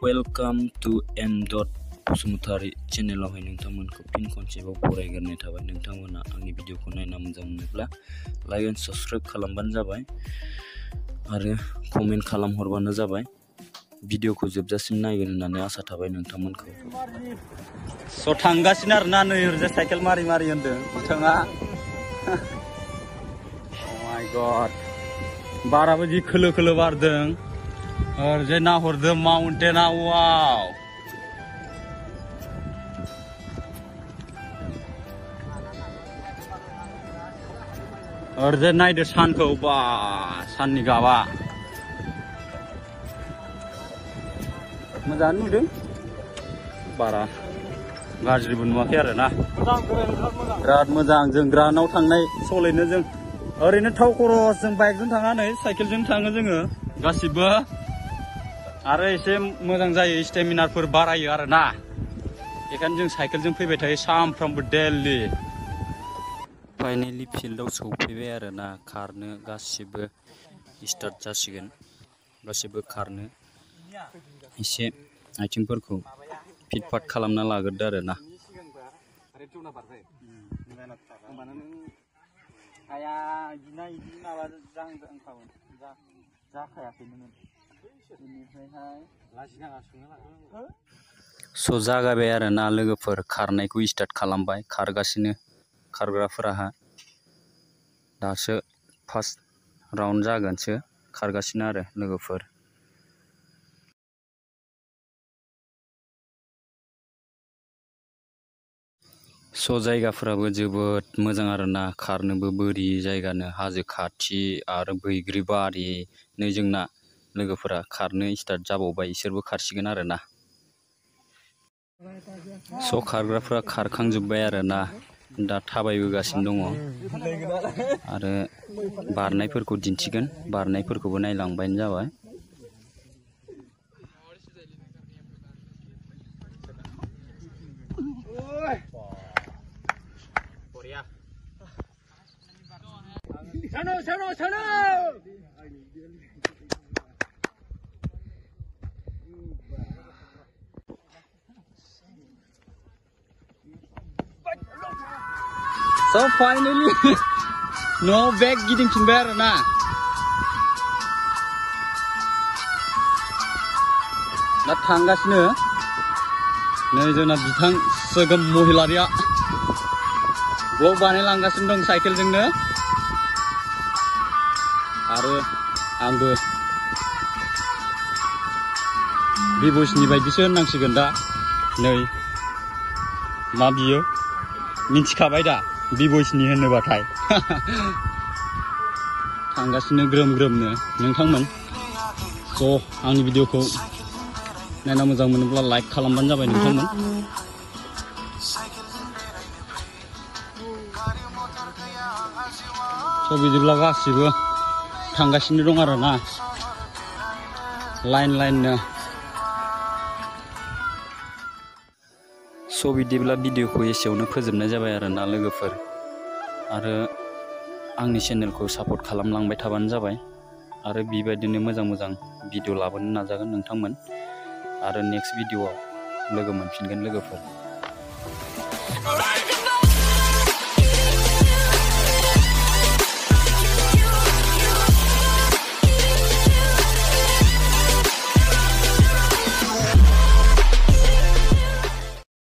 Welcome to m.बसुमतारी चेनेलावहाय नोंथांमोनखौ फिन खनसेबाव बरायग्रोनाय थाबाय। नोंथांमोना आंनि भिडिअखौ नायना मोजां मोनोब्ला लाइक एन्ड सब्सक्राइब खालामबानो जाबाय आरो कमेन्ट खालामहरबानो जाबाय। भिडिअखौ जोबजासिम नायगोन होननानै आसा थाबाय नोंथांमोनखौ। स' थांगासिनो आरोना नै ओरैजा साइकेल मारि मारि होनदों बिथाङा। Oh my god, बाराबो जि खोलो खोलो बारदों। ओरैजाय नाहरदों माउन्टेना, वाव। ओरैजाय नायदो सानखौ, बा साननि गाबा मोजाङानो नुदों, बारा गाज्रिबो नुवाखै आरोना। बिराद मोजां। जों ग्रानाव थांनाय सलैनो जों ओरैनो थाव खरस जों बाइकजों थाङा, नै साइकेलजों थाङो जोङो गासिबो। आरो एसे मोजां जायो, स्टेमिनाफोर बारायो आरोना। बेखायनो जों साइकेलजों फैबाय थायो सानफ्रामबो डेलि। फाइनालि फिल्डआव सौफैबाय आरोना। खारनो गासिबो स्टार्ट जासिगोन, गासिबो खारनो। एसे आथिंफोरखौ फिट फाट खालामना लाग्रोदो आरोना। स' जागायबाय आरोना लोगोफोर, खारनायखौ स्टार्ट खालामबाय। खारगासिनो खारग्राफोराहा दासो फार्स्ट राउन्ड जागोनसो, खारगासिनो आरो लोगोफोर। स' जायगाफोराबो जोबोद मोजां आरोना, खारनोबो बोरि जायगानो, हाजो खाथि आरो बैग्रिबारि। नै जोंना लोगोफोरा खारनो स्टार्ट जाबावबाय, इसोरबो खारसिगोन आरोना। स' खारग्राफ्रा खारखांजोब्बाय आरोना, दा थाबायबोगासिनो दङ आरो बारनायफोरखौ दिन्थिगोन। बारनायफोरखौबो नायलांबानो जाबाय। So finally no back गिदिंफिनबाय आरोना। दा थांगासिनो नै जोंना बिथां सोगोम महिलारिया ब्लग बानायलांगासिनो दं साइकेलजोंनो। आरो आंबो बिब'सनि बायदिसो होननांसिगोन दा। नै मा बियो मिथिखाबाय दा, बिब'सनि होनोबाथाय। थांगासिनो ग्रोम ग्रोमनो नोंथांमोन। स' आंनि भिडिअखौ नायना मोजां मोनोब्ला लाइक खालामबानो जाबाय नोंथांमोन। स' बिदिब्ला गासिबो थांगासिनो दं आरोना, लाइन लाइननो। स' बिदिब्ला भिडिअखौ एसेयावनो फोजोबनाय जाबाय आरोना लोगोफोर। आरो आंनि चेनेलखौ सापर्ट खालामलांबाय थाबानो जाबाय। आरो बेबायदिनो मोजां मोजां भिडिअ लाबोनो नाजागोन नोंथांमोन। आरो नेक्स्ट भिडिअआव लोगो मोनफिनगोन लोगोफोर।